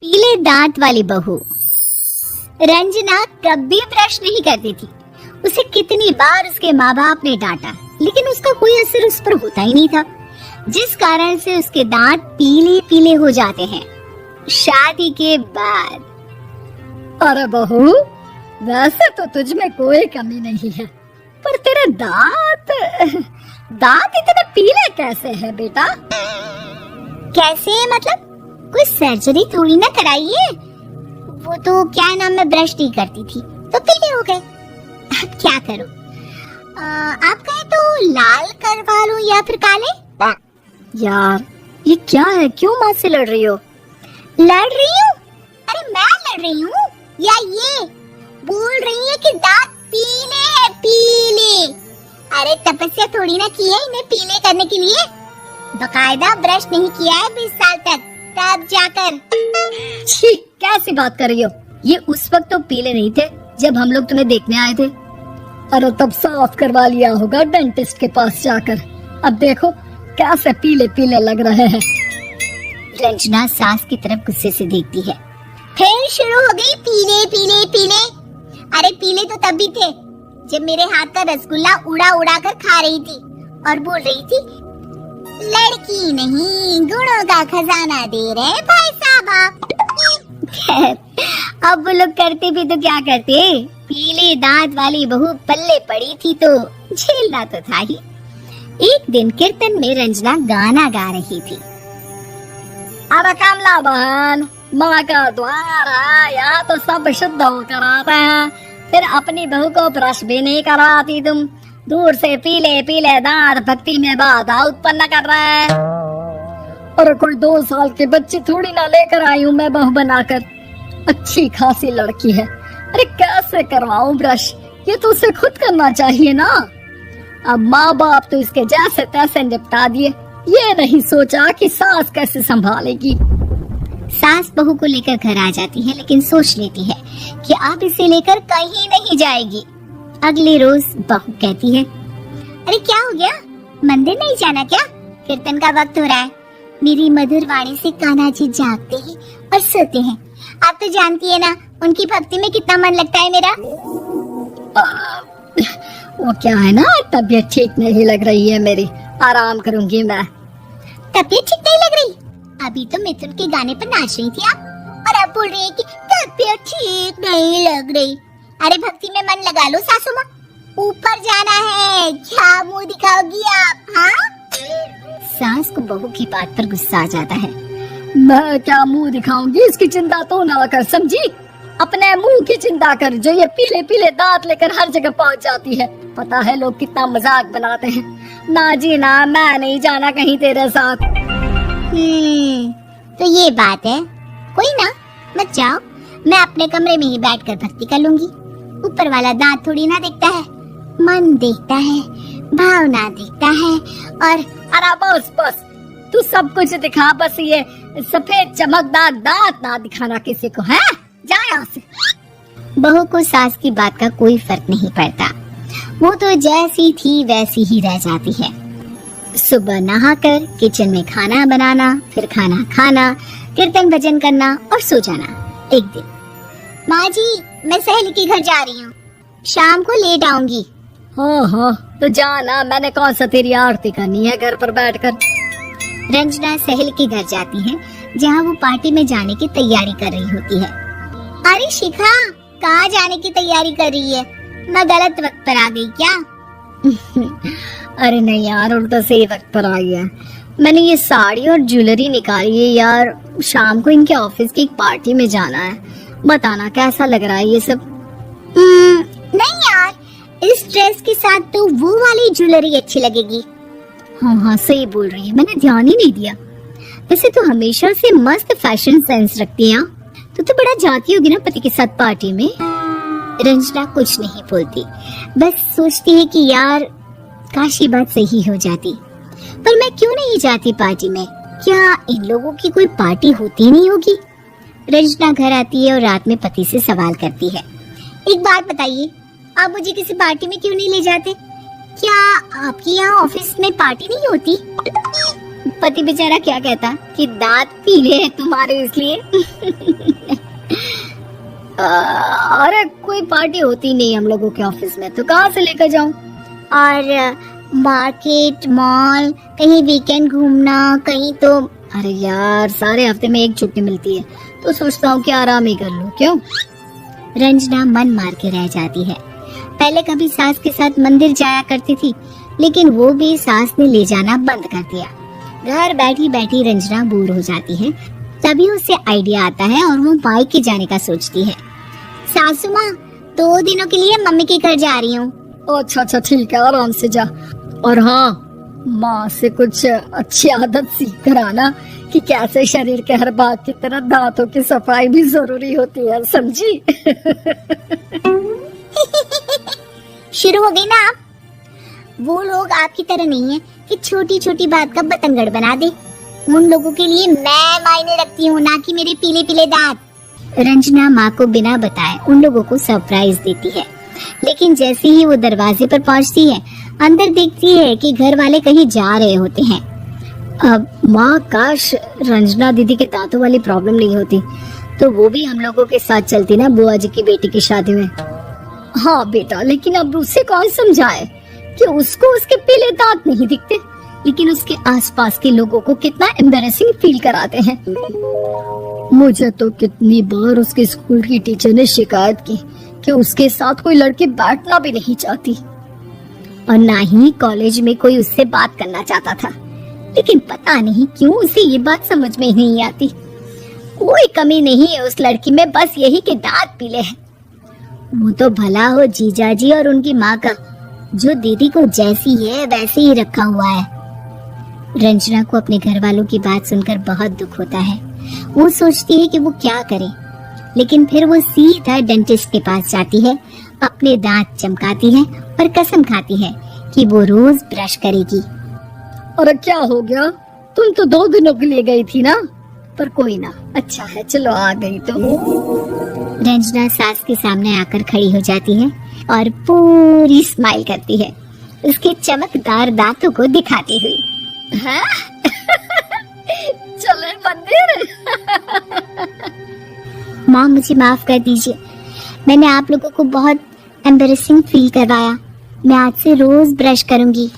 पीले दांत वाली बहू। रंजना कभी ब्रश नहीं करती थी। उसे कितनी बार उसके माँ बाप ने डांटा, लेकिन उसका कोई असर उस पर होता ही नहीं था, जिस कारण से उसके दांत पीले पीले हो जाते हैं। शादी के बाद। अरे बहू, वैसे तो तुझ में कोई कमी नहीं है, पर तेरे दांत इतने पीले कैसे हैं बेटा? कैसे मतलब? कोई सर्जरी थोड़ी ना कराई है। वो तो क्या नाम, मैं ब्रश नहीं करती थी तो पीले हो गए। अब क्या करूं? आप कहें तो लाल करवा लूं या फिर काले? यार ये क्या है, क्यों माँ से लड़ रही हो? लड़ रही हूँ? अरे मैं लड़ रही हूँ या ये बोल रही है कि दांत पीले हैं, पीले। अरे तपस्या थोड़ी ना की है इन्हें पीले करने के लिए। बकायदा ब्रश नहीं किया है 20 साल तक, तब जाकर। छी, कैसी बात कर रही हो? ये उस वक्त तो पीले नहीं थे जब हम लोग तुम्हें देखने आए थे। अरे तब साफ करवा लिया होगा डेंटिस्ट के पास जाकर। अब देखो कैसे पीले पीले लग रहे हैं। रंजना सास की तरफ गुस्से से देखती है। फिर शुरू हो गई पीले पीले पीले। अरे पीले तो तब भी थे जब मेरे हाथ का रसगुल्ला उड़ा उड़ा कर खा रही थी और बोल रही थी, लड़की नहीं गुणों का खजाना दे रहे भाई साहब आप। अब वो लोग करते भी तो क्या करते, पीले दांत वाली बहू पल्ले पड़ी थी तो झेलना तो था ही। एक दिन कीर्तन में रंजना गाना गा रही थी। अरे कमला बहन, माँ का द्वार आया तो सब शुद्ध होकर आता है, फिर अपनी बहू को ब्रश भी नहीं कराती तुम। दूर से पीले पीले दांत भक्ति में बाधा उत्पन्न कर रहा है। अरे कोई 2 साल के बच्चे थोड़ी ना लेकर आई हूँ मैं बहू बनाकर। अच्छी खासी लड़की है, अरे कैसे करवाऊं ब्रश? ये तो उसे खुद करना चाहिए ना। अब माँ बाप तो इसके जैसे तैसे निपटा दिए, ये नहीं सोचा कि सास कैसे संभालेगी। सास बहू को लेकर घर आ जाती है, लेकिन सोच लेती है कि अब इसे लेकर कहीं नहीं जाएगी। अगले रोज बहू कहती है, अरे क्या हो गया, मंदिर नहीं जाना क्या? कीर्तन का वक्त हो रहा है। मेरी मधुर वाणी से कान्हा जी जागते हैं और सोते हैं। आप तो जानती है ना उनकी भक्ति में कितना मन लगता है मेरा। वो क्या है ना, तबीयत ठीक नहीं लग रही है मेरी, आराम करूंगी मैं। तबीयत ठीक नहीं लग रही? अभी तो मिथुन के गाने पर नाच रही थी आप, और अब बोल रही है कि तबीयत ठीक नहीं लग रही। अरे भक्ति में मन लगा लो सासू माँ, ऊपर जाना है, क्या मुंह दिखाओगी आप? हाँ? सास को बहू की बात पर गुस्सा आ जाता है। मैं क्या मुंह दिखाऊंगी, इसकी चिंता तो ना कर, समझी? अपने मुंह की चिंता कर, जो ये पीले पीले दांत लेकर हर जगह पहुंच जाती है। पता है लोग कितना मजाक बनाते हैं। ना जी ना, मैं नहीं जाना कहीं तेरे साथ। तो ये बात है, कोई ना, मत जाओ, मैं अपने कमरे में ही बैठकर भक्ति कर लूंगी। ऊपर वाला दांत थोड़ी ना देखता है, मन देखता है, भावना देखता है। और अरे बस बस, तू सब कुछ दिखा, बस ये सफेद चमकदार दांत ना दिखाना किसी को, है? जा यहाँ से। बहू को सास की बात का कोई फर्क नहीं पड़ता, वो तो जैसी थी वैसी ही रह जाती है। सुबह नहाकर किचन में खाना बनाना, फिर खाना खाना, कीर्तन भजन करना और सो जाना। एक दिन, माँ जी मैं सहेली के घर जा रही हूँ, शाम को लेट आऊंगी। हाँ हाँ तो जाना, मैंने कौन सा तेरी आरती करनी है घर पर बैठकर। रंजना सहेली के घर जाती है, जहाँ वो पार्टी में जाने की तैयारी कर रही होती है। अरे शिखा, कहाँ जाने की तैयारी कर रही है? मैं गलत वक्त पर आ गई क्या? अरे नहीं यार, उल्टा सही वक्त पर आ गया। मैंने ये साड़ी और ज्वेलरी निकाली है यार, शाम को इनके ऑफिस की एक पार्टी में जाना है। बताना कैसा लग रहा है ये सब? नहीं यार, इस ड्रेस के साथ तो वो वाली ज्वेलरी अच्छी लगेगी। हाँ हाँ सही बोल रही है, मैंने ध्यान ही नहीं दिया। वैसे तो हमेशा से मस्त फैशन सेंस रखती है। तो बड़ा जाती होगी ना पति के साथ पार्टी में। रंजना कुछ नहीं बोलती, बस सोचती है कि यार काश ये बात सही हो जाती, पर मैं क्यों नहीं जाती पार्टी में? क्या इन लोगों की कोई पार्टी होती नहीं होगी? रंजना घर आती है और रात में पति से सवाल करती है, एक बात बताइए, आप मुझे किसी पार्टी में क्यों नहीं ले जाते? क्या आपके यहाँ ऑफिस में पार्टी नहीं होती? पति बेचारा क्या कहता कि दांत पीले हैं तुम्हारे इसलिए। अरे कोई पार्टी होती नहीं हम लोगों के ऑफिस में, तो कहाँ से लेकर जाऊं? और मार्केट, मॉल, कहीं वीकेंड घूमना, कहीं तो। अरे यार, सारे हफ्ते में एक छुट्टी मिलती है, तो सोचता हूँ कि आराम ही कर लूं। क्यों? रंजना मन मार के रह जाती है। पहले कभी सास के साथ मंदिर जाया करती थी, लेकिन वो भी सास ने ले जाना बंद कर दिया। घर बैठी बैठी रंजना बोर हो जाती है। तभी उसे आइडिया आता है और वो मायके जाने का सोचती है। सासू माँ, 2 दिनों के लिए मम्मी के घर जा रही हूँ। अच्छा ठीक है, आराम से जा। और हाँ, माँ से कुछ अच्छी आदत सीख कर आना कि कैसे शरीर के हर भाग की तरह दांतों की सफाई भी जरूरी होती है, समझी? शुरू हो गई ना आप। वो लोग आपकी तरह नहीं है कि छोटी छोटी बात का बतंगड़ बना दे। उन लोगों के लिए मैं मायने रखती हूँ, ना कि मेरे पीले पीले दांत। रंजना माँ को बिना बताए उन लोगों को सरप्राइज देती है, लेकिन जैसे ही वो दरवाजे पर पहुँचती है, अंदर देखती है कि घर वाले कहीं जा रहे होते हैं। अब माँ, काश रंजना दीदी के दांतों वाली प्रॉब्लम नहीं होती, तो वो भी हम लोगों के साथ चलती ना बुआ जी की बेटी की शादी में। हाँ बेटा, लेकिन अब उसे कौन समझाए कि उसको उसके पीले दांत नहीं दिखते, लेकिन उसके आसपास के लोगों को कितना एम्बैरेसिंग फील कराते हैं। मुझे तो कितनी बार उसके स्कूल की टीचर ने शिकायत की कि उसके साथ कोई लड़की बैठना भी नहीं चाहती, और ना ही कॉलेज में कोई उससे बात करना चाहता था। लेकिन पता नहीं क्यों उसे ये बात समझ में ही नहीं आती। कोई कमी नहीं है उस लड़की में, बस यही कि दांत पीले हैं। वो तो भला हो जीजा जी और उनकी माँ का, जो दीदी को जैसी है वैसे ही रखा हुआ है। रंजना को अपने घर वालों की बात सुनकर बहुत दुख होता है। वो सोचती है कि वो क्या करे, लेकिन फिर वो सीधा डेंटिस्ट के पास जाती है, अपने दांत चमकाती है और कसम खाती है कि वो रोज ब्रश करेगी। अरे क्या हो गया? तुम तो 2 दिनों के लिए गई थी ना? पर कोई ना, अच्छा है, चलो आ गई तो। रंजना सास के सामने आकर खड़ी हो जाती है और पूरी स्माइल करती है, उसके चमकदार दांतों को दिखाती हुई। हैं? चले मंदिर? माँ, मुझे माफ कर दीजिए, मैंने आप लोगों को बहुत एम्बैरेसिंग फील करवाया। मैं आज से रोज ब्रश करूंगी।